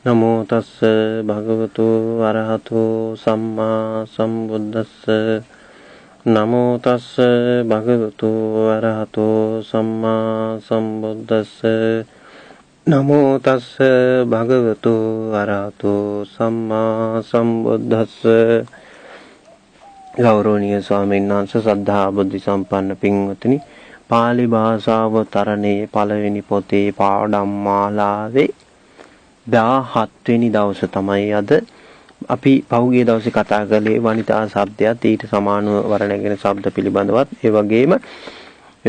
නමෝ තස්ස භගවතු අරහතෝ සම්මා සම්බුද්දස්ස නමෝ තස්ස භගවතු අරහතෝ සම්මා සම්බුද්දස්ස නමෝ තස්ස භගවතු අරහතෝ සම්මා සම්බුද්දස්ස ගෞරවනීය ස්වාමීන් වහන්සේ සද්ධා බුද්ධ සම්පන්න පින්වතුනි පාලි භාෂාව තරණේ පළවෙනි පොතේ පාඩම් මාලාවේ 17 වෙනි දවස තමයි අද අපි පහුගිය දවසේ කතා කළේ වනිතා શબ્දයත් ඊට සමානව වර්ණගෙන શબ્ද පිළිබඳවත් ඒ වගේම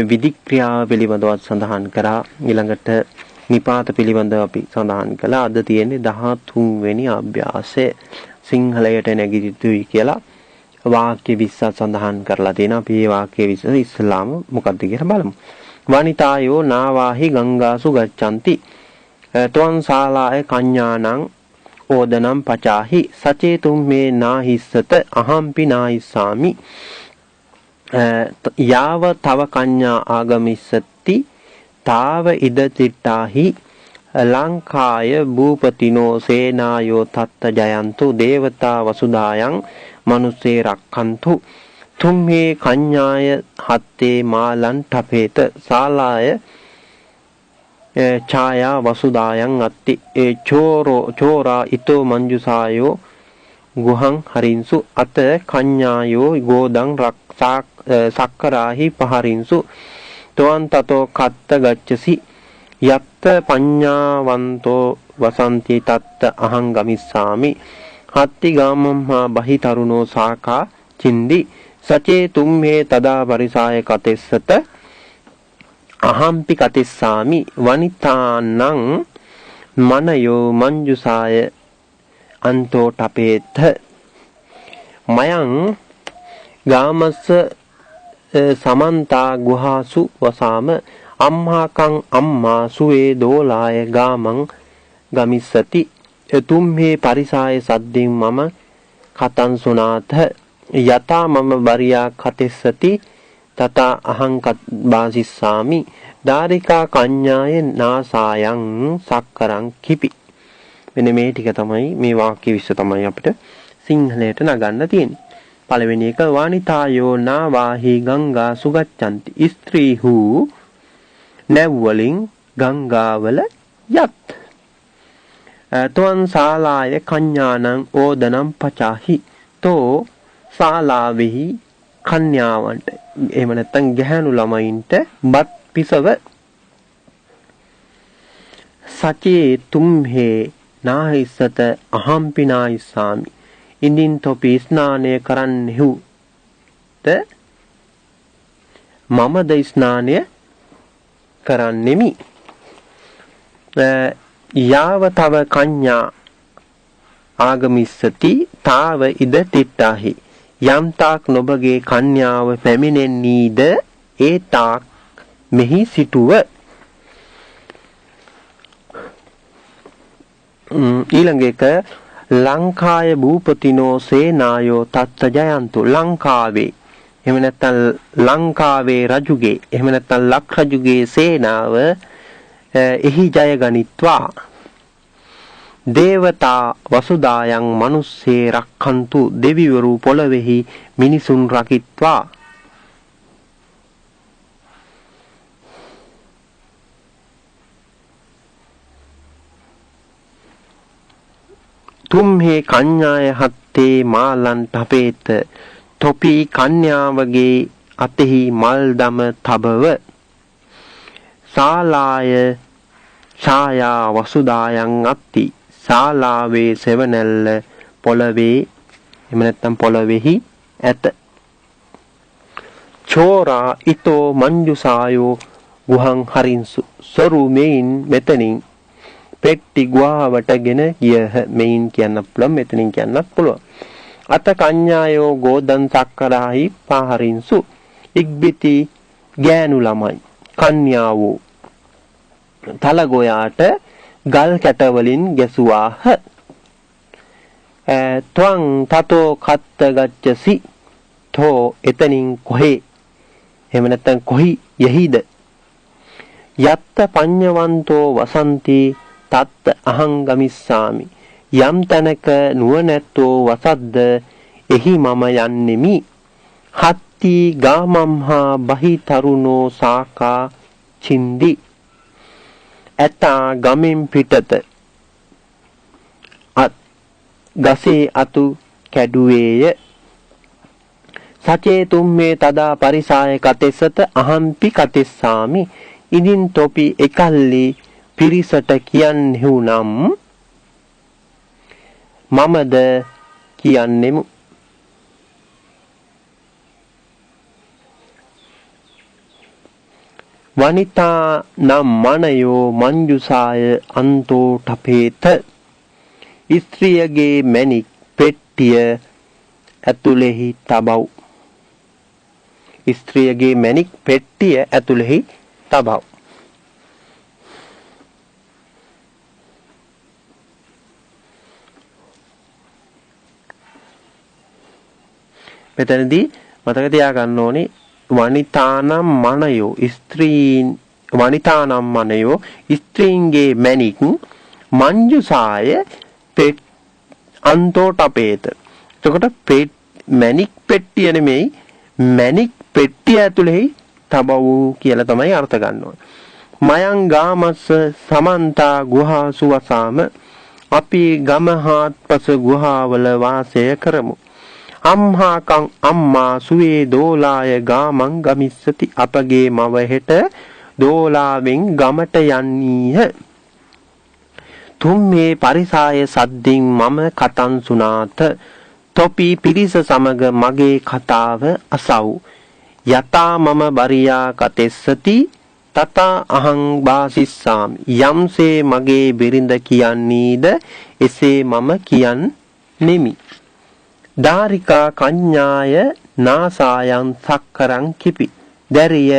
විධික්‍රියාව පිළිබඳවත් සඳහන් කරා ඊළඟට නිපාත පිළිබඳව අපි සඳහන් කළා අද තියෙන්නේ 13 වෙනි අභ්‍යාසය සිංහලයට නැගිටිතුයි කියලා වාක්‍ය 20ක් සඳහන් කරලා තියෙනවා අපි මේ වාක්‍ය 20 ඉස්ලාම මොකක්ද කියලා බලමු වනිතායෝ නාවාහි ගංගාසු ගච්ඡanti त्वं शालाय कन्यानां ओदनं पचाहि सचेतुं मे नाहिස්සත अहंपि नाहिස්සාමි याव तव कन्या आगमिष्यति ताव इद चिट्टाहि लंकाय भूपतिनो सेनायो तत्त जयन्तु देवता वसुधायं मनुष्ये रक्षन्तु तुम मे कन्याय हत्ते मालं ठपेत शालाय छाया वसुदायं अत्ति चोरा इतो मंजुसायो गुहं हरिंसु अत कन्यायो गोदं रक्षाक सक्कराहि पहरिंसु त्वं ततो कत्त गच्छसि यत्त पඤ්ඤාවන්තෝ वसन्ति तत्त अहं गमिष्यामि हत्ति गामं बहितरुणो साका चिन्दी सचे तुम्हे तदा परिसाय कतेස්සත अहंपि कतिस्सामि वनितानं मनयो मंजुसाय अंतो टपेथ मयं गामस समन्ता गुहासु वसाम अम्माकं अम्मा सुवे दोलाय गामं गमिष्यति तुम्हे परिसाय सद्दिं मम कथं सुनाथ यथा मम वर्या कतिස්සති तथा अहं बासिस्सामि दारिका कन्याय नासायं सक्करं කිපි මෙන්න මේ ටික තමයි මේ වාක්‍ය විශ්ව තමයි අපිට සිංහලයට නගන්න තියෙන්නේ පළවෙනි එක වනිතායෝ නාවාහි ගංගා සුගච්ඡanti ස්ත්‍රීහු නැව් වලින් ගංගාවල යත් තොන් ශාලාය කන්‍යානං ඕදනම් පචාහි තෝ ශාලාවෙහි කන්‍යාවන්ට එහෙම නැත්නම් ගැහැණු ළමයින්ට බත් පිසව සචේ තුම්හේ නාහිස්සත අහම්පි නාහිස්සාමි ඉදින් තොපි ස්නානය කරන්නෙහුද මමද ස්නානය කරන්නෙමි යාව තව කඤ්ඤා ආගමිස්සති තාව ඉද තිට්ඨාහි යම් තාක් නොබගේ කන්‍යාව පැමිණෙන්නීද ඒ තාක් මෙහි සිටුව ඊළඟ එක ලංකාය භූපතිනෝ සේනායෝ තත්ත ජයන්තු ලංකාවේ එහෙම නැත්නම් ලංකාවේ රජුගේ එහෙම නැත්නම් ලක් රජුගේ සේනාව එහි ජය ගනිත්වා දේවතා වසුදායන් මනුස්සේ රක්ඛන්තු දෙවිවරු පොළොවේහි මිනිසුන් රකිත්වා තුම්හේ කන්‍යාය හත්තේ මාලන් තපේත තොපි කන්‍යාවගේ අතෙහි මල් දම තබව ශාලාය ඡායා වසුදායන් අත්ති ශාලාවේ සෙවණැල්ල පොළවේ එහෙම නැත්නම් පොළවේහි ඇත චෝරා ඊතෝ මංජුසායෝ ගුහං හරින්සු සරුමෙයින් මෙතනින් පෙට්ටි ගුහාවටගෙන ගියහ මෙයින් කියන්න පුළුවන් මෙතනින් කියන්නත් පුළුවන් අත කඤ්ඤායෝ ගෝදන් සක්කරාහි පහරින්සු ඉක්බිති ගෑනු ළමයි කන්‍යාවෝ තලගොයාට ගල් කැට වලින් ගැසුවාහ ත්වං තතෝ කත්ත ගච්ඡසි තෝ එතනින් කොහේ එහෙම නැත්නම් කොහි යහිද යත්ත පඤ්ඤවන්තෝ වසන්ති තත් අහං ගමිස්සාමි. යම් තැනක නුවණැත්තෝ වසද්ද එහි මම යන්නෙමි. හත්ති ගාමම්හා බහි තරුණෝ සාකා චින්දි. ඇතා ගමෙන් පිටත ගසේ අතු කැඩුවේය. සචේතුම් මේ තදා පරිසාය කතෙසත අහම්පි කතෙස්සාමි. ඉදින් තොපි එකල්ලි පිරිසට කියන්නෙහු නම් මමද කියන්නෙමු. වනිතා නම් මනයෝ මංජුසාය අන්තෝ ටපේත. ස්ත්‍රියගේ මැණික් පෙට්ටිය ඇතුලෙහි තබව්. ස්ත්‍රියගේ මැණික් පෙට්ටිය ඇතුලෙහි තබව්. මෙතනදී මතක තියාගන්න ඕනේ වනිතානම් මනයෝ වනිතානම් මනයෝ ස්ත්‍රීන්ගේ මැණික් මංජුසාය අන්තෝ ටපේත. එතකොට මැණික් පෙට්ටිය නෙමෙයි මැණික් පෙට්ටිය ඇතුලේ තබවූ කියලා තමයි අර්ථ ගන්න ඕනේ. මයං ගාමස්ස සමන්තා ගුහාසු වසාම. අපි ගමහාත්පස ගුහාවල වාසය කරමු. අම්හාකං අම්මා සුවේ දෝලාය ගාමං ගමිස්සති. අපගේ මව හෙට දෝලාවෙන් ගමට යන්නීහ. තුම්මේ පරිසාය සද්දින් මම කතං සුනාත. තොපි පිරිස සමග මගේ කතාව අසව්. යතා මම බරියා කතෙස්සති තතා අහං වාසිස්සාමි. යම්සේ මගේ බිරිඳ කියන්නේද එසේ මම කියන්නෙමි. ධාරිකා කඤ්ඤාය නාසායන් සක්කරං කිපි. දැරිය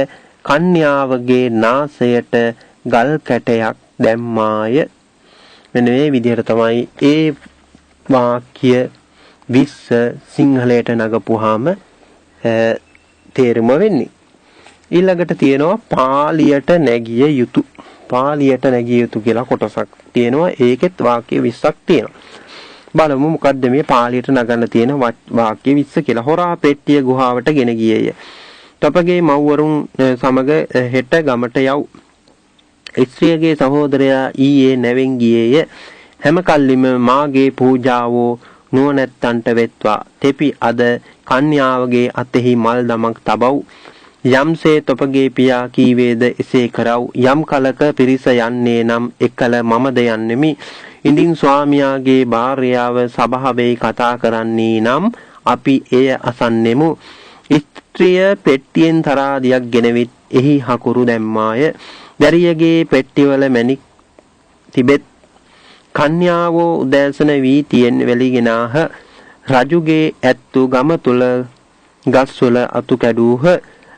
කන්‍යාවගේ නාසයට ගල් කැටයක් දැම්මාය. මෙන්න මේ විදිහට තමයි ඒ වාක්‍ය 20 සිංහලයට නගපුවාම තේරුම වෙන්නේ. ඊළඟට තියෙනවා පාලියට නැගිය යුතු. පාලියට නැගිය යුතු කියලා කොටසක් තියෙනවා. ඒකෙත් වාක්‍ය 20ක් තියෙනවා. බලමු මොකද්ද මේ පාලියට නගන්න තියෙන වාක්‍ය 20 කියලා. හොරා පෙට්ටිය ගුහාවට ගෙන ගියේය. තොපගේ මව්වරුන් සමග හෙට ගමට යව්. ස්ත්‍රියගේ සහෝදරයා ඊයේ නැවෙන් ගියේය. හැම කල්ලිම මාගේ පූජාවෝ නුවණැත්තන්ට වෙත්වා. තෙපි අද කන්‍යාවගේ අතෙහි මල් දමක් තබව්. යම්සේ තොපගේ පියා කීවේද එසේ කරව්. යම් කලක පිරිස යන්නේ නම් එකල මමද යන්නෙමි. ඉදින් ස්වාමියාගේ භාර්යාව සභාවේ කතා කරන්නේ නම් අපි එය අසන්නෙමු. ස්ත්‍රිය පෙට්ටියෙන් තරාදියක් ගෙනවිත් එහි හකුරු දැම්මාය. දැරියගේ පෙට්ටිවල මැණික් තිබෙත්. කන්‍යාවෝ උදෑසන වී තියෙන් වෙලිගෙනාහ. රජුගේ ඇත්තු ගම තුල ගස්වල අතු කැඩූහ.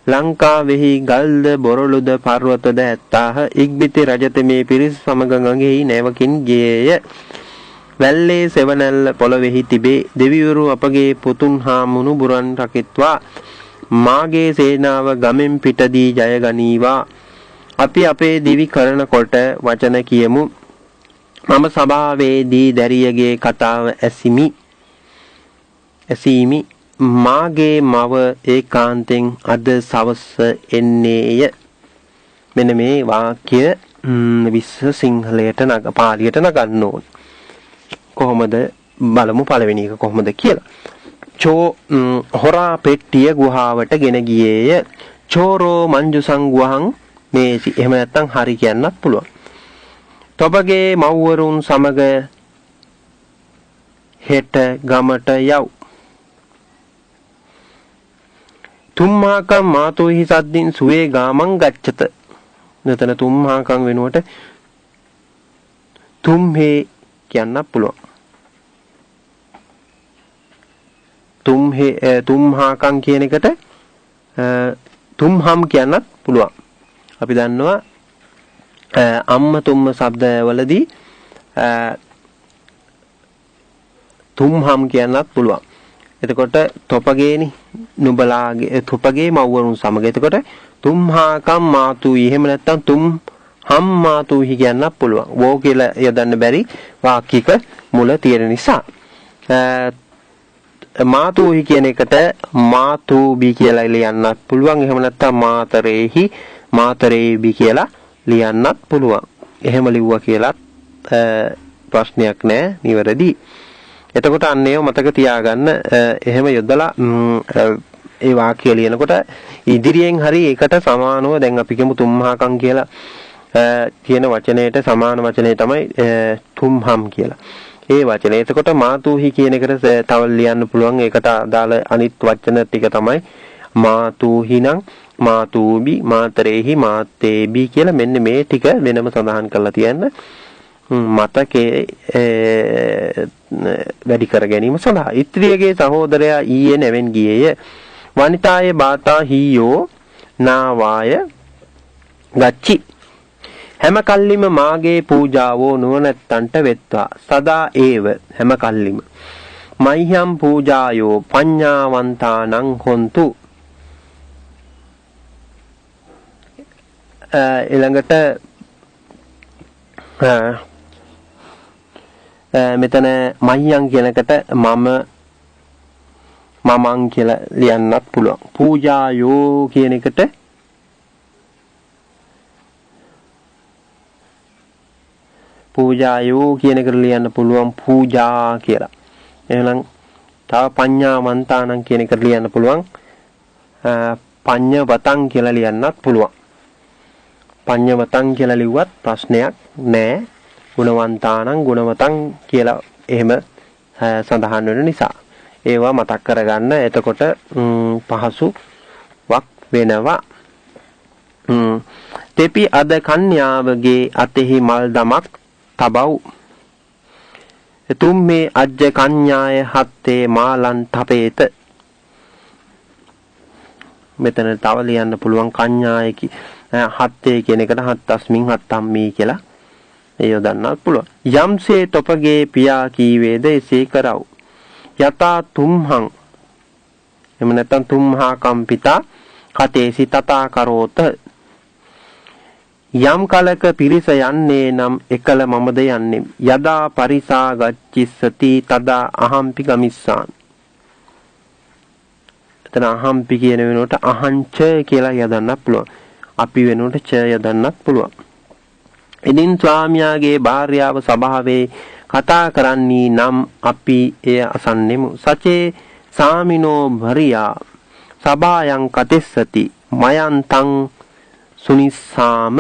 ලංකාවෙහි ගල්ද බොරළුද පර්වතද ඇත්තාහ. ඉක්බිති රජතමේ පිරිස් සමග ගඟෙහි නැවකින් ගියේය. වැල්ලේ සෙවණැල්ල පොළොවේහි තිබේ. දෙවිවරු අපගේ පුතුන් හා මුණුබුරන් රකිත්වා. මාගේ සේනාව ගමෙන් පිටදී ජය ගනීවා. අපි අපේ දිවි කරනකොට වචන කියමු. මම සභාවේදී දැරියගේ කතාව ඇසීමි. මාගේ මව ඒකාන්තෙන් අද සවස එන්නේය. මෙන්න මේ වාක්‍ය 20 සිංහලයට පාලියට නගන්න ඕන. කොහොමද බලමු පළවෙනි එක කොහොමද කියලා. හොරා පෙට්ටිය ගුහාවට ගෙන ගියේය. චෝරෝ මංජුසං ගුහං මේසි. එහෙම නැත්නම් හරි කියන්නත් පුළුවන්. තොපගේ මව්වරුන් සමග හෙට ගමට යව්. තුම්මාකම් මාතෝහි සද්දින් සුවේ ගාමං ගච්ඡත. මෙතන තුම්මාකම් වෙනුවට තුම්හේ කියන්නත් පුළුවන්. තුම්හාකම් කියන එකට තුම්හම් කියන්නත් පුළුවන්. අපි දන්නවා අම්ම තුම්ම શબ્දවලදී තුම්හම් කියන්නත් පුළුවන්. එතකොට තොපගේනි නුඹලාගේ තොපගේ මව්වරුන් සමග. එතකොට තුම්හාකම් මාතුයි. එහෙම නැත්නම් තුම් හම්මාතුහි කියන්නත් පුළුවන්. වෝ කියලා යොදන්න බැරි වාක්‍යික මුල තියෙන නිසා. මාතුහි කියන එකට මාතුබි කියලා ලියන්නත් පුළුවන්. එහෙම නැත්නම් මාතරේහි මාතරේබි කියලා ලියන්නත් පුළුවන්. එහෙම ලිව්වා කියලාත් ප්‍රශ්නයක් නැහැ, නිවැරදි. එතකොට අන්න ඒව මතක තියාගන්න. එහෙම යොදලා ඒ වාක්‍ය ලියනකොට ඉදිරියෙන් හරි ඒකට සමානව දැන් අපි කියමු තුම්හාකම් කියලා කියන වචනයට සමාන වචනේ තමයි තුම්හම් කියලා. ඒ වචනේ. එතකොට මාතුහි කියන එකට තව ලියන්න පුළුවන්. ඒකට අදාළ අනිත් වචන ටික තමයි මාතුහි නම් මාතුබි මාතරේහි මාතේබි කියලා මෙන්න මේ ටික වෙනම සඳහන් කරලා තියන්න. මතකේ වැඩි කර ගැනීම සඳහා. ඉත්‍රියගේ සහෝදරයා ඊයේ නැවෙන් ගියේය. වනිතායේ බාතා හීයෝ නාවාය ගච්චි. හැම කල්ලිම මාගේ පූජාවෝ නුවණැත්තන්ට වෙත්වා. සදා ඒව හැම කල්ලිම. මයිහම් පූජායෝ පඤ්ඤාවන්තානං හොන්තු. ඊළඟට මෙතන මහියන් කියනකට මමං කියලා ලියන්නත් පුළුවන්. පූජායෝ කියන එකට පූජායෝ කියන එකට ලියන්න පුළුවන් පූජා කියලා. එහෙනම් තව පඤ්ඤාවන්තානං කියන එකට ලියන්න පුළුවන් පඤ්ඤවතං කියලා ලියන්නත් පුළුවන්. පඤ්ඤවතං කියලා ලිව්වත් ප්‍රශ්නයක් නෑ. ගුණවන්තානං ගුණවතං කියලා එහෙම සඳහන් වෙන නිසා ඒවා මතක් කරගන්න. එතකොට පහසුවක් වෙනවා. තෙපි අද කන්‍යාවගේ අතෙහි මල් දමක් තබව්. තුම් මේ අජ්ජ කන්‍යාය හත්තේ මාලන් තපේත. මෙතන තව ලියන්න පුළුවන් කන්‍යාය හත්තේ කියන එකට හත්තස්මින් හත්තම්මී කියලා යොදන්නත් පුළුවන්. යම්සේ තොපගේ පියා කීවේද එසේ කරව්. යතා තුම්හං එම නැත්නම් තුම්හා කම්පිතා කතේසි තථා කරෝත. යම් කලක පිරිස යන්නේ නම් එකල මමද යන්නේ. යදා පරිසා ගච්ඡිස්සති තදා අහම්පි ගමිස්සාන්. එතන අහම්පි කියන වෙනුවට අහංච කියලා යදන්නත් පුළුවන්. අපි වෙනුවට ච යදන්නත් පුළුවන්. ඉදින් ස්වාමියාගේ භාර්යාව සභාවේ කතා කරන්නේ නම් අපි එය අසන්නෙමු. සචේ සාමිනෝ භරියා සභායන් කතෙස්සති මයන්තං සුනිස්සාම.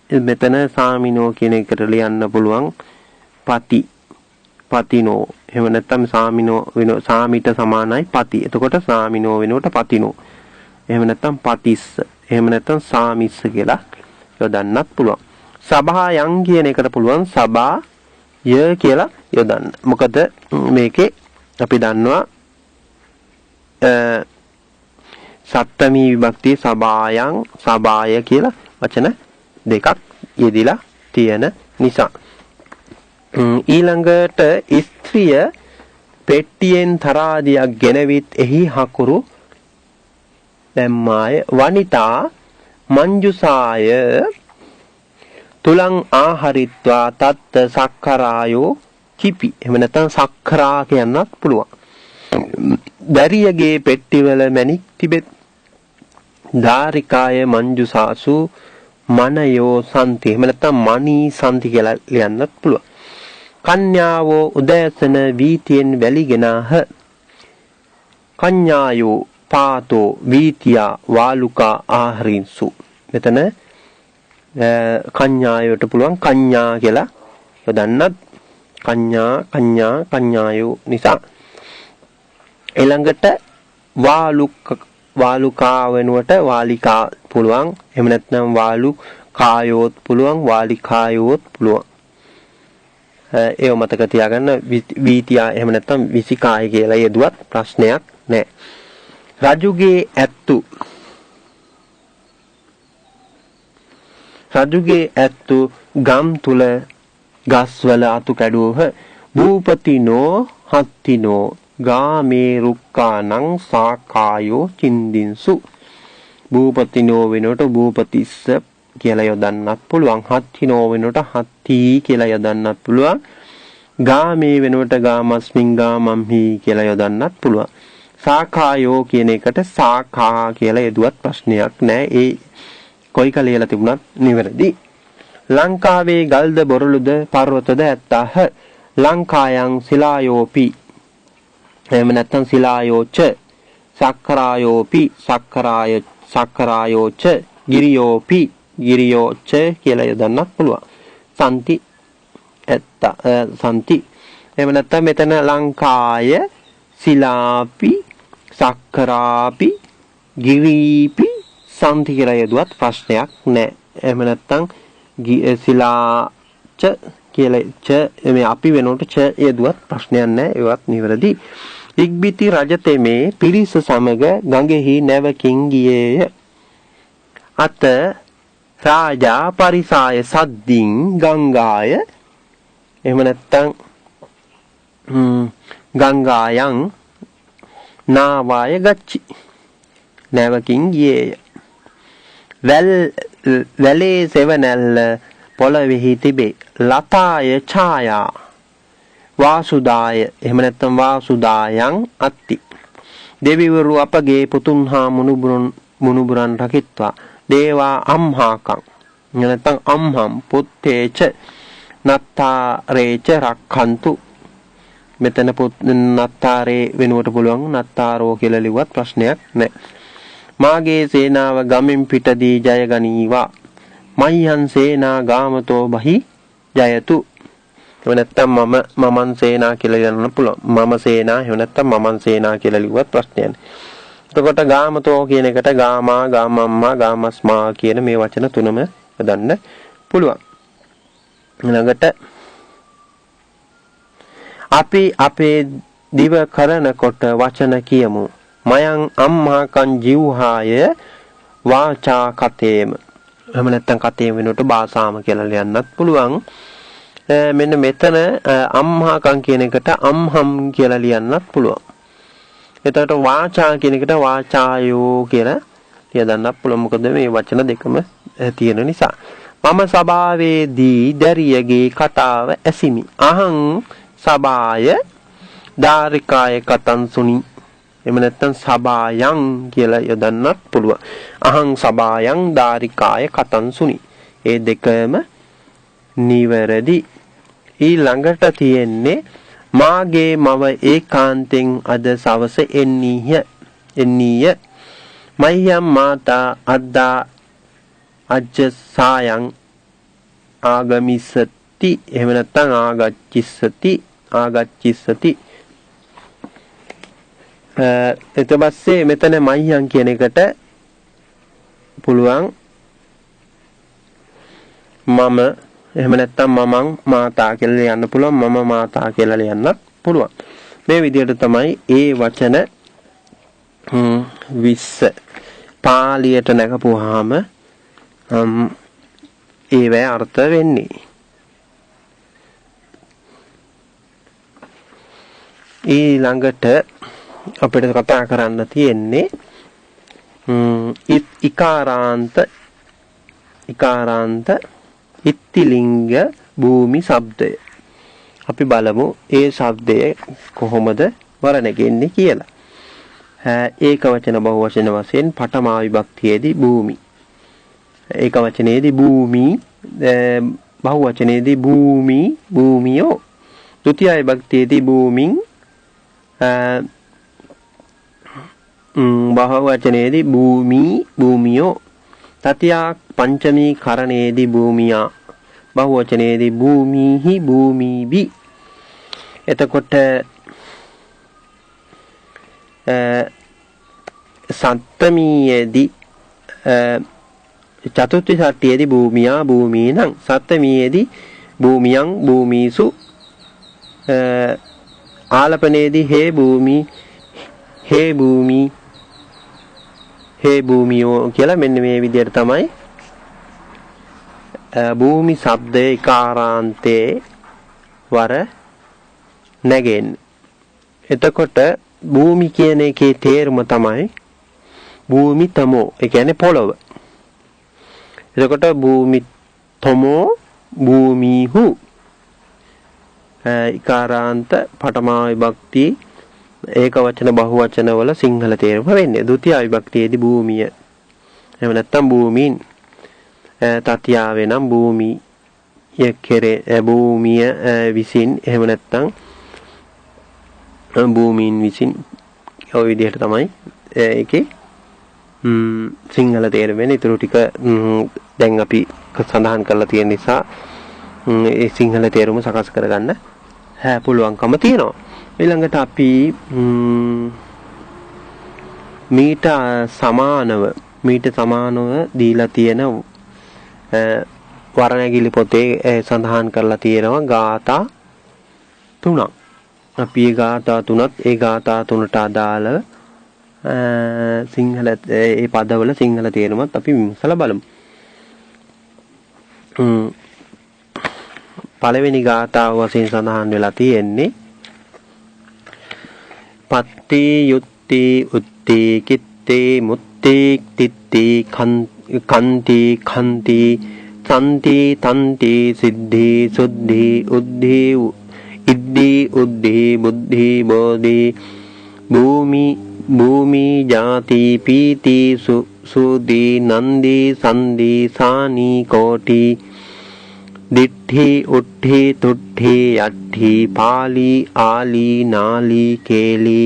මෙතන සාමිනෝ කියන එකට ලියන්න පුළුවන් පතිනෝ. එහෙම නැත්නම් සාමිනෝ වෙන සාමිට සමානයි පති. එතකොට සාමිනෝ වෙනුවට පතිනෝ. එහෙම නැත්නම් පතිස්ස. එහෙම නැත්නම් සාමිස්ස කියලා යොදන්නත් පුළුවන්. සභායන් කියන එකට පුළුවන් සභා ය කියලා යොදන්න. මොකද මේකේ අපි දන්නවා සප්තමී විභක්තියේ සභායන් සභාය කියලා වචන දෙකක් යෙදිලා තියෙන නිසා. ඊළඟට ස්ත්‍රිය පෙට්ටියෙන් තරාදියක් ගෙනවිත් එහි හකුරු දැම්මාය. වනිතා මංජුසාය තුලං ආහරිත්වා තත්ත සක්කරායෝ කිපි. එහෙම නැත්නම් සක්කරා කියන්නත් පුළුවන්. දැරියගේ පෙට්ටිවල මැණික් තිබෙත්. ධාරිකාය මංජුසාසු මනයෝ සම්ති. එහෙම නැත්නම් මණී සම්ති කියලා ලියන්නත් පුළුවන්. කන්‍යාවෝ උදෑසන වීතියෙන් වැලිගෙනහ. කන්‍යායෝ පාතෝ වීතියා වාලුකා ආහරින්සු. මෙතන කන්‍යායට පුළුවන් කන්‍යා කියලා යොදන්නත්. කන්‍යායෝ නිසා. ඊළඟට වාලුකා වෙනුවට වාලිකා පුළුවන්. එහෙම නැත්නම් වාලුකායෝත් පුළුවන් වාලිකායෝත් පුළුවන්. ඒව මතක තියාගන්න. වීතියා එහෙම නැත්නම් විසිකාය කියලා යෙදුවත් ප්‍රශ්නයක් නැහැ. රජුගේ ඇත්තු ගම් තුල ගස්වල අතු කැඩුවහ. භූපතිනෝ හත්තිනෝ ගාමේ රුක්කානං සාකායෝ චින්දින්සු. භූපතිනෝ වෙනකොට භූපතිස්ස කියලා යොදන්නත් පුළුවන්. හත්තිනෝ වෙනුවට හත්ති කියලා යොදන්නත් පුළුවන්. ගාමේ වෙනුවට ගාමස්මින් ගාමම්හි කියලා යොදන්නත් පුළුවන්. සාඛායෝ කියන එකට සාඛා කියලා යදුවත් ප්‍රශ්නයක් නෑ. ඒ කොයික ලියලා තිබුණත් නිවැරදි. ලංකාවේ ගල්ද බොරළුද පර්වතද ඇත්තාහ. ලංකායන් සිලායෝපි එහෙම නැත්නම් සිලායෝච සක්කරායෝපි සක්කරායෝච ගිරියෝපි ගිරියෝච කියලා යොදන්නත් පුළුවන්. සම්ති ඇත්ත සම්ති එහෙම නැත්නම් මෙතන ලංකාය සිලාපි සක්කරාපි ගිරීපි සම්ති කියලා යදුවත් ප්‍රශ්නයක් නැහැ. එහෙම නැත්නම් සිලාච කියලා මේ අපි වෙනකොට ච යදුවත් ප්‍රශ්නයක් නැහැ. ඒවත් නිවැරදි. ඉක්බිති රජතෙමේ පිරිස සමග ගඟෙහි නැවකින් ගියේය. අත රාජා පරිසාය සද්දින් ගංගාය එහෙම නැත්නම් ගංගායන් නාවාය ගච්චි නැවකින් ගියේය. වැලේ සෙවණැල්ල පොළවෙහි තිබේ. ලතාය ඡායා වාසුදාය එහෙම නැත්නම් වාසුදායන් අත්ති. දෙවිවරු අපගේ පුතුන් හා මුණුබුරන් රකිත්වා. දේවා අම්හාකං නැත්නම් අම්හම් පුත්තේච නත්තාරේච රක්ඛන්තු. මෙතන නත්තාරේ වෙනුවට පුළුවන් නත්තාරෝ කියලා ලිව්වත් ප්‍රශ්නයක් නැහැ. මාගේ සේනාව ගමින් පිටදී ජය ගනීවා. මය්යන් සේනා ගාමතෝ බහි ජයතු. එහෙම නැත්නම් මමන් සේනා කියලා ලියන්න පුළුවන්. මම සේනා එහෙම නැත්නම් මමන් සේනා කියලා ලිව්වත් ප්‍රශ්නයක් නැහැ. එතකොට ගාමතෝ කියන එකට ගාමා ගාමම්මා ගාමස්මා කියන මේ වචන තුනම යොදන්න පුළුවන්. ළඟට අපි අපේ දිව කරනකොට වචන කියමු. මයං අම්මාකං ජීවහාය වාචා කතේම. එහෙම නැත්නම් කතේම වෙනකොට භාෂාම කියලා ලියන්නත් පුළුවන්. මෙන්න මෙතන අම්මාකං කියන එකට අම්හම් කියලා ලියන්නත් පුළුවන්. එතකොට වාචා කියන එකට වාචායෝ කියලා ලියන්නත් පුළුවන්. මොකද මේ වචන දෙකම තියෙන නිසා. මම සභාවේදී දැරියගේ කතාව ඇසිමි. අහං සභාය දාරිකාය කතං සුනි. එහෙම නැත්නම් සභායන් කියලා යොදන්නත් පුළුවන්. අහං සභායන් දාරිකාය කතං සුනි. ඒ දෙකම නිවැරදි. ඊළඟට තියෙන්නේ මාගේ මව ඒකාන්තෙන් අද සවස එන්නීය. මය්යම් මාතා අද්දා අජ්ජසායන් ආගමිස්සති. එහෙම නැත්නම් ආගච්චිස්සති. ඊට පස්සේ මෙතන මය්යන් කියන එකට පුළුවන් මම එහෙම නැත්නම් මමං මාතා කියලා ලියන්න පුළුවන්. මම මාතා කියලා ලියන්නත් පුළුවන්. මේ විදිහට තමයි ඒ වචන 20 පාලියට නැගපුවාම ඒවැ අර්ථ වෙන්නේ. ඊළඟට අපිට කතා කරන්න තියෙන්නේ ඉකාරාන්ත ඉත්තිලිංග භූමි શબ્දය. අපි බලමු ඒ શબ્දය කොහොමද වර්ණගෙන්නේ කියලා. ඒක වචන බහු වචන වශයෙන් පඨමා විභක්තියේදී භූමි. ඒක වචනයේදී භූමි, බහු වචනයේදී භූමියෝ. ဒုတိ ය විභක්තියේදී භූමින්, බහු වචනයේදී භූමියෝ. තතියා පංචමී කරණයේදී භූමියා. බහු වචනයේදී භූමිහි භූමිබි. එතකොට සප්තමීයේදී චතුර්ථ ෂට්ඨියේදී භූමියා භූමීනං. සප්තමීයේදී භූමියං භූමිසු. ආලපනයේදී හේ භූමි හේ භූමි හේ භූමියෝ කියලා මෙන්න මේ විදිහට තමයි භූමි શબ્දයේ ඉකාරාන්තයේ වර නැගෙන්නේ. එතකොට භූමි කියන එකේ තේරුම තමයි භූමිතමෝ. ඒ කියන්නේ පොළව. එතකොට භූමිත්තමෝ භූමිහු ඉකාරාන්ත පඨමා විභක්ති ඒක වචන බහු වචන වල සිංහල තේරුම වෙන්නේ. ဒုတိ ය විභක්තියේදී භූමිය. එහෙම නැත්නම් භූමීන් තතියා වෙනම් භූමිය කෙරේ භූමිය විසින් එහෙම නැත්නම් භූමීන් විසින් ඔය විදිහට තමයි ඒකේ සිංහල තේරුම වෙන්නේ. ඊටු ටික දැන් අපි සඳහන් කරලා තියෙන නිසා ඒ සිංහල තේරුම සකස් කරගන්න පුළුවන්කම තියෙනවා. ඊළඟට අපි මීට සමානව දීලා තියෙන වර්ණගිලි පොතේ සඳහන් කරලා තියෙනවා ගාථා 3ක්. අපි ඒ ගාථා 3ට අදාළ සිංහල ඒ පදවල සිංහල තේරුමත් අපි විමසලා බලමු. පළවෙනි ගාථාව වශයෙන් සඳහන් වෙලා තියෙන්නේ පත්ති යුත්ති උත්ති කිත්ති මුත්ති තිත්ති කන්ති khන්ති සන්ති තන්ති සිද්ධි සුද්ධි උද්ධි ඉද්ධි උද්ධි බුද්ධි බෝධි භූමි ජාති පීති සුදි නන්දි සන්දි සානි කෝටි දිට්ඨි උට්ඨි තුට්ඨි යට්ඨි පාලි ආලි නාලි කේලි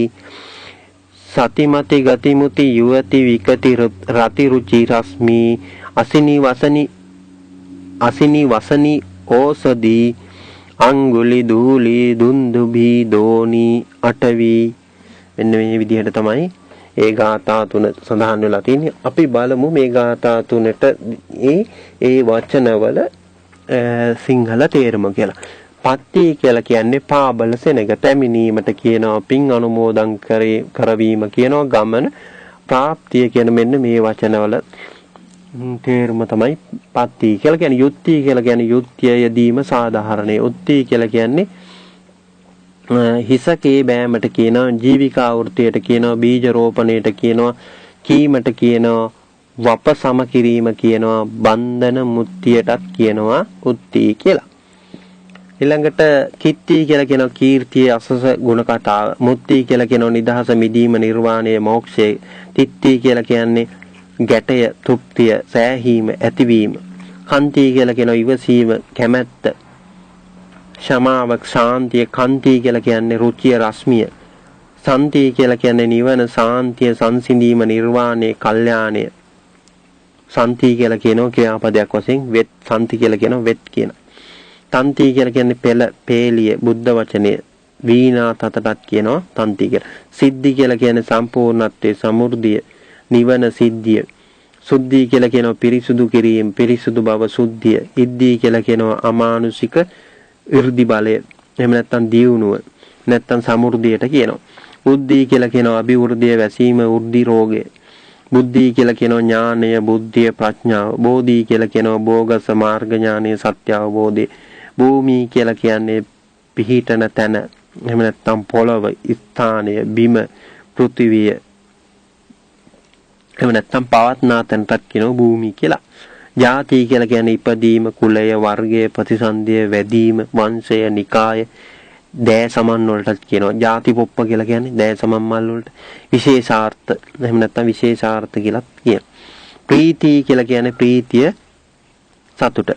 සතිමති ගතිමුති යුවති විකති රති රුචි රස්මි අසිනි වසනි ඕසදි අංගුලි දූලි දුන්දුබි දෝනි අටවි. මෙන්න මේ විදිහට තමයි ඒ ගාථා 3 සඳහන් වෙලා තියෙන්නේ. අපි බලමු මේ ගාථා 3ට ඒ වචනවල සිංහල තේරුම කියලා. පත්ති කියලා කියන්නේ පාබල සෙනග පැමිණීමට කියනවා. පින් අනුමෝදන් කරවීම කියනවා. ගමන ප්‍රාප්තිය කියන මෙන්න මේ වචනවල තේරුම තමයි පත්ති කියලා කියන්නේ. යුක්ති කියලා කියන්නේ යුක්තිය යෙදීම සාධාරණයි. උත්ති කියලා කියන්නේ හිසකේ බෑමට කියනවා. ජීවිකා වෘත්තියට කියනවා. බීජ රෝපණයට කියනවා. කීමට කියනවා. වප සම කිරීම කියනවා. බන්ධන මුත්තියටත් කියනවා උත්ති කියලා. ඊළඟට කිත්ති කියලා කියනවා කීර්තිය අසස ගුණ කතාව. මුත්ති කියලා කියනවා නිදහස මිදීම නිර්වාණය මොක්ෂය. තිත්ති කියලා කියන්නේ ගැටය තෘප්තිය සෑහීම ඇතිවීම. කන්ති කියලා කියනවා ඉවසීම කැමැත්ත ශමාවක් ශාන්තිය. කන්ති කියලා කියන්නේ රුචිය රස්මිය. සන්ති කියලා කියන්නේ නිවන සාන්තිය සංසිඳීම නිර්වාණය කල්යාණය. සන්ති කියලා කියනවා ක්‍රියාපදයක් වශයෙන් වෙත් සන්ති කියලා කියනවා වෙත් කියන. තන්ති කියලා කියන්නේ පෙළ පේලිය බුද්ධ වචනය. වීණා තතටත් කියනවා තන්ති කියලා. සිද්ධි කියලා කියන්නේ සම්පූර්ණත්වයේ සමෘද්ධිය නිවන සිද්ධිය. සුද්ධි කියලා කියනවා පිරිසුදු කිරීම පිරිසුදු බව සුද්ධිය. ඉද්ධි කියලා කියනවා අමානුෂික 이르දි බලය. එහෙම නැත්නම් දියුණුව නැත්නම් සමෘද්ධියට කියනවා. උද්ධි කියලා කියනවා අභිවෘද්ධිය වැසීම වෘද්ධි රෝගය. බුද්ධි කියලා කියනවා ඥානය බුද්ධිය ප්‍රඥාව. බෝධි කියලා කියනවා බෝගස මාර්ග ඥානය සත්‍ය අවබෝධය. භූමි කියලා කියන්නේ පිහිටන තැන. එහෙම නැත්නම් පොළව ස්ථානය බිම පෘථිවිය. එහෙම නැත්නම් පවත්නා තැනටත් කියනවා භූමි කියලා. ජාති කියලා කියන්නේ ඉපදීම කුලය වර්ගය ප්‍රතිසන්දිය වැදීම වංශය නිකාය දෑ සමන් වලටත් කියනවා. ජාති පොප්ප කියලා කියන්නේ දෑ සමන් මල් වලට. විශේෂාර්ථ එහෙම නැත්නම් විශේෂාර්ථ කියලාත් කියනවා. ප්‍රීති කියලා කියන්නේ ප්‍රීතිය සතුට.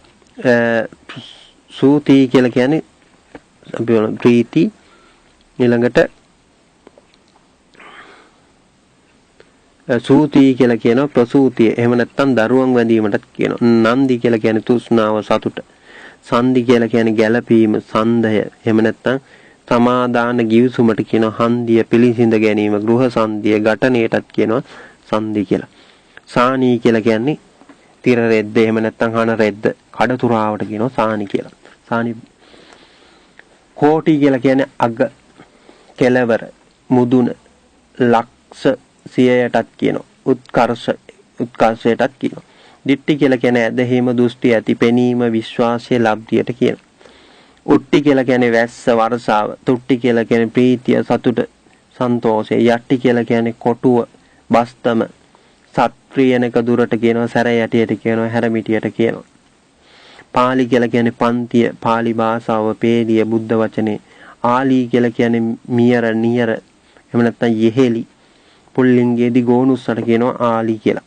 සූති කියලා කියන්නේ අපි ප්‍රීති ඊළඟට සූති කියලා කියනවා ප්‍රසූතිය. එහෙම නැත්නම් දරුවන් වැඳීමටත් කියනවා. නන්දි කියලා කියන්නේ තෘෂ්ණාව සතුට. සන්දි කියලා කියන්නේ ගැළපීම සන්දය. එහෙම නැත්නම් සමාදාන ගිවිසුමට කියනවා හන්දිය පිළිසිඳ ගැනීම ගෘහ සන්දිය ඝටනයටත් කියනවා සන්දි කියලා. සානි කියලා කියන්නේ තිර රෙද්ද එහෙම නැත්නම් හන රෙද්ද කඩතුරාවට කියනවා සානි කියලා. සානි කෝටි කියලා කියන්නේ අග කෙලවර මුදුන ලක්ෂ සියයටත් කියනවා. උත්කර්ෂයටත් කියනවා. දිට්ඨි කියලා කියන්නේ ඇදහිම දෘෂ්ටි ඇති පෙනීම විශ්වාසය ලබ්ධියට කියනවා. උට්ටි කියලා කියන්නේ වැස්ස වර්ෂාව. තුට්ටි කියලා කියන්නේ ප්‍රීතිය සතුට සන්තෝෂය. යට්ටි කියලා කියන්නේ කොටුව බස්තම සත්‍රියනක දුරට කියනවා, සැර යටියට කියනවා, හැරමිටියට කියනවා. පාලි කියලා කියන්නේ පන්තිය, පාලි භාෂාව, පේලිය, බුද්ධ වචනේ. ආලී කියලා කියන්නේ මියර, නියර, එහෙම නැත්නම් යෙහෙලි. පුල්ලිංගයේදී ගෝනුස්සට කියනවා ආලී කියලා.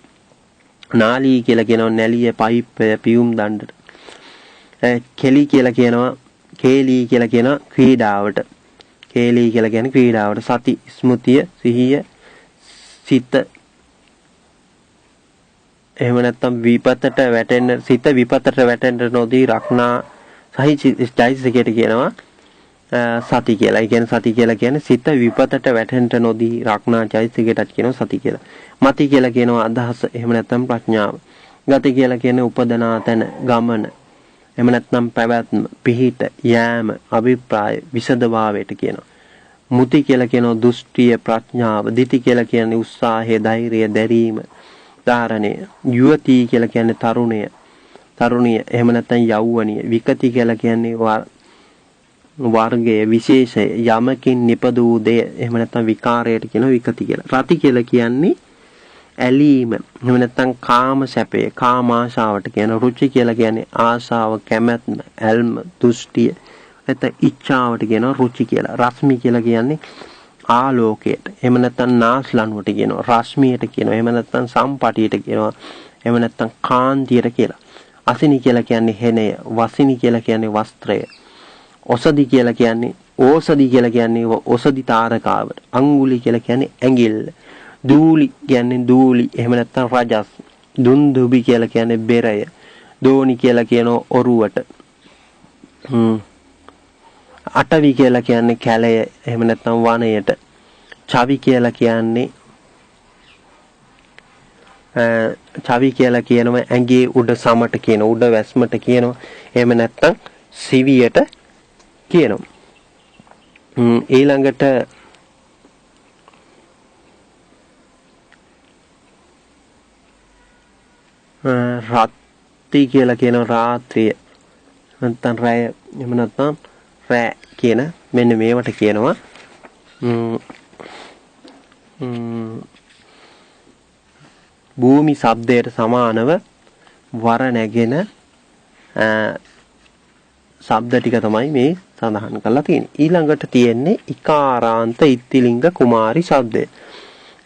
නාලී කියලා කියනවා නැලිය, පයිප්පය, පියුම් දණ්ඩට. කෙලි කියලා කියනවා, කේලී කියලා කියනවා ක්‍රීඩාවට. කේලී කියලා කියන්නේ ක්‍රීඩාවට. සති, ස්මෘතිය, සිහිය, සිත. එහෙම නැත්නම් විපතට වැටෙන්න, සිත විපතට වැටෙන්න නොදී රක්නා සහිතයිසිකයට කියනවා සති කියලා. ඒ කියන්නේ සති කියලා කියන්නේ සිත විපතට වැටෙන්න නොදී රක්නා චෛතසිකයටත් කියනවා සති කියලා. මති කියලා කියනවා අදහස, එහෙම නැත්නම් ප්‍රඥාව. ගති කියලා කියන්නේ උපදනා තැන, ගමන. එහෙම නැත්නම් පැවැත්ම, පිහිට, යෑම, අභිප්‍රාය, විසදභාවයට කියනවා. මුති කියලා කියනවා දෘෂ්ටිය, ප්‍රඥාව. දිති කියලා කියන්නේ උත්සාහය, ධෛර්යය, දැරීම, ධාරණය. යුවති කියලා කියන්නේ තරුණය, තරුණිය, එහෙම නැත්නම් යෞවනිය. විකති කියලා කියන්නේ වර්ගය, විශේෂය, යමකින් නිපදූ දෙය, එහෙම නැත්නම් විකාරයට කියනවා විකති කියලා. රති කියලා කියන්නේ ඇලීම, එහෙම නැත්නම් කාම සැපය, කාම ආශාවට කියන. රුචි කියලා කියන්නේ ආශාව, කැමැත්ම, ඇල්ම, දෘෂ්ටිය, නැත්නම් ඉච්ඡාවට කියනවා රුචි කියලා. රශ්මි කියලා කියන්නේ ආලෝකයට, එහෙම නැත්නම් නාස්ලනුවට කියනවා, රශ්මියට කියනවා, එහෙම නැත්නම් සම්පටියට කියනවා, එහෙම නැත්නම් කාන්තියට කියලා. අසිනි කියලා කියන්නේ හෙණය, වසිනි කියලා කියන්නේ වස්ත්‍රය. ඔසදි කියලා කියන්නේ, ඕසදි කියලා කියන්නේ ඔසදි තාරකාවට. අඟුලි කියලා කියන්නේ ඇඟිල්ල. දූලි කියන්නේ දූලි, එහෙම නැත්නම් රජස්. දුන්දුබි කියලා කියන්නේ බෙරය. දෝනි කියලා කියනවා ඔරුවට. අටවි කියලා කියන්නේ කැලය, එහෙම නැත්නම් වනයේට. චවි කියලා කියන්නේ ඇඟේ උඩ සමට කියන, උඩ වැස්මට කියනවා. එහෙම නැත්නම් සිවියට කියනවා. ඊළඟට රාත්‍රි කියලා කියනවා රාත්‍රිය. නැත්නම් රැය, එහෙම නැත්නම් රෑ කියන මෙන්න මේවට කියනවා භූමි ශබ්දයට සමානව වර නැගෙන ශබ්ද ටික තමයි මේ සඳහන් කරලා තියෙන්නේ. ඊළඟට තියෙන්නේ ඉකාරාන්ත ඉත්තිලිංග කුමාරි ශබ්දය.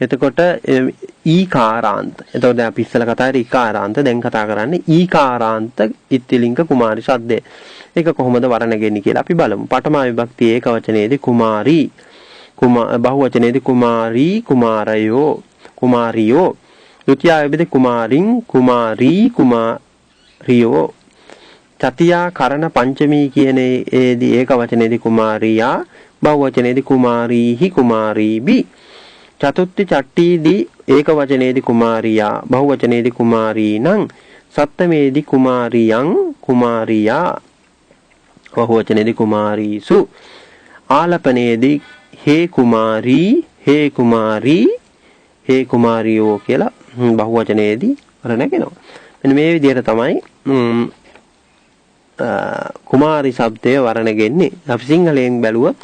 එතකොට ඊකාරාන්ත. එතකොට අපි ඉස්සෙල්ලා කතා කරේ ඉකාරාන්ත, දැන් කතා කරන්නේ ඊකාරාන්ත ඉත්තිලිංග කුමාරි ශබ්දය. ඒක කොහොමද වර නැගෙන්නේ කියලා අපි බලමු. පඨම විභක්තියේ ඒක වචනයේදී කුමාරී, බහුවචනයේදී කුමාරී, කුමාරයෝ, කුමාරියෝ. ද්විතිය විභක්තියේ කුමාරින්, කුමාරී, කුමාරියෝ. චතියා කරණ පංචමී කියන ඒදී ඒක වචනයේදී කුමාරියා, බහුවචනයේදී කුමාරීහි, කුමාරීබි. චතුත්ථ චට්ටීදී ඒක වචනයේදී කුමාරියා, බහුවචනයේදී කුමාරීනං. සප්තමේදී කුමාරියං, කුමාරියා, බහුවචනයේදී කුමාරීසු. ආලපනයේදී හේ කුමාරී, හේ කුමාරී, හේ කුමාරියෝ කියලා බහුවචනයේදී වර නැගෙනවා. මෙන්න මේ විදිහට තමයි කුමාරි શબ્දය වර නැගෙන්නේ. අපි සිංහලයෙන් බැලුවොත්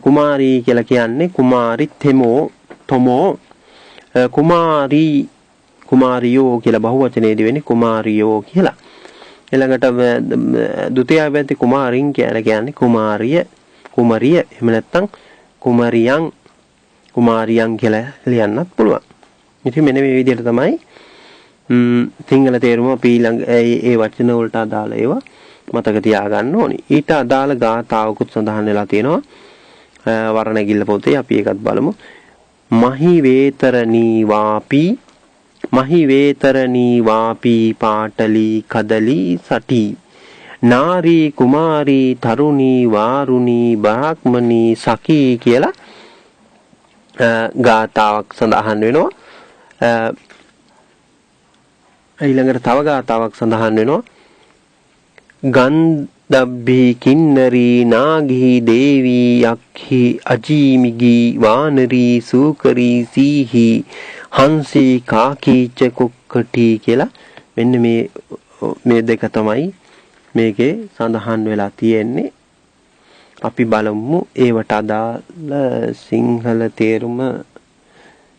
කුමාරී කියලා කියන්නේ කුමාරි තෙමෝ, තොමෝ. කුමාරී, කුමාරියෝ කියලා බහුවචනයේදී වෙන්නේ කුමාරියෝ කියලා. ඊළඟට ද්විතිය විභක්ති කුමාරින් කියලා කියන්නේ කුමාරිය, කුමරිය, එහෙම නැත්නම් කුමරියන්, කුමාරියන් කියලා ලියන්නත් පුළුවන්. ඉතින් මෙන්න මේ විදිහට තමයි සිංහල තේරුම අපි ඊළඟ ඒ වචන වලට අදාළ ඒවා මතක තියාගන්න ඕනි. ඊට අදාළ ගාථාවකුත් සඳහන් වෙලා තියෙනවා වර නැගිල්ල පොතේ. අපි ඒකත් බලමු. මහි වේතරණී වාපි, මහි වේතරණී වාපි පාටලී කදලී සටි. නාරී, කුමාරී, තරුණී, වාරුණී, බ්‍රාහ්මණී, සඛී කියලා ගාථාවක් සඳහන් වෙනවා. ඊළඟට තව ගාථාවක් සඳහන් වෙනවා. ගන්ධබ්බී කින්නරී නාගී දේවී යක්ඛි අජීමිගී වානරී සූකරී සීහි හංසී කාකීච කුක්කටි කියලා මෙන්න මේ දෙක තමයි මේකේ සඳහන් වෙලා තියෙන්නේ. අපි බලමු ඒවට අදාළ සිංහල තේරුම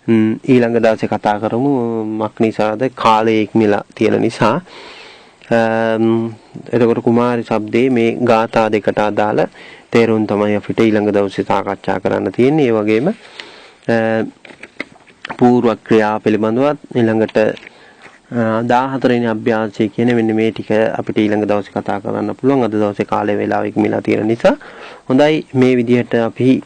ඊළඟ දවසේ කතා කරමු මක් නිසාද කාලය ඉක්මලා තියෙන නිසා. එතකොට කුමාරි શબ્දේ මේ ගාථා දෙකට අදාළ තේරුම් තමයි අපිට ඊළඟ දවසේ සාකච්ඡා කරන්න තියෙන්නේ. ඒ වගේම පූර්ව ක්‍රියා පිළිබඳවත් ඊළඟට 14 වෙනි අභ්‍යාසය කියන මෙන්න මේ ටික අපිට ඊළඟ දවසේ කතා කරන්න පුළුවන්. අද දවසේ කාලය වේලාව ඉක්මලා තියෙන නිසා හොඳයි මේ විදිහට අපි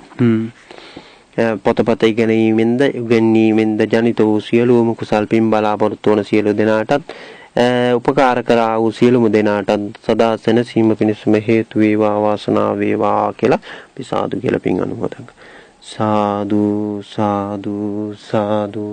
පොතපත ඉගෙනීමෙන්ද උගන්වීමෙන්ද ජනිත වූ සියලුම කුසල් පින් බලාපොරොත්තු වන සියලු දෙනාටත් උපකාර කරා වූ සියලුම දෙනාටත් සදා සැනසීම පිණිසම හේතු වේවා වාසනාව වේවා කියලා අපි සාදු කියලා පින් අනුමෝදන්. සාදු සාදු සාදු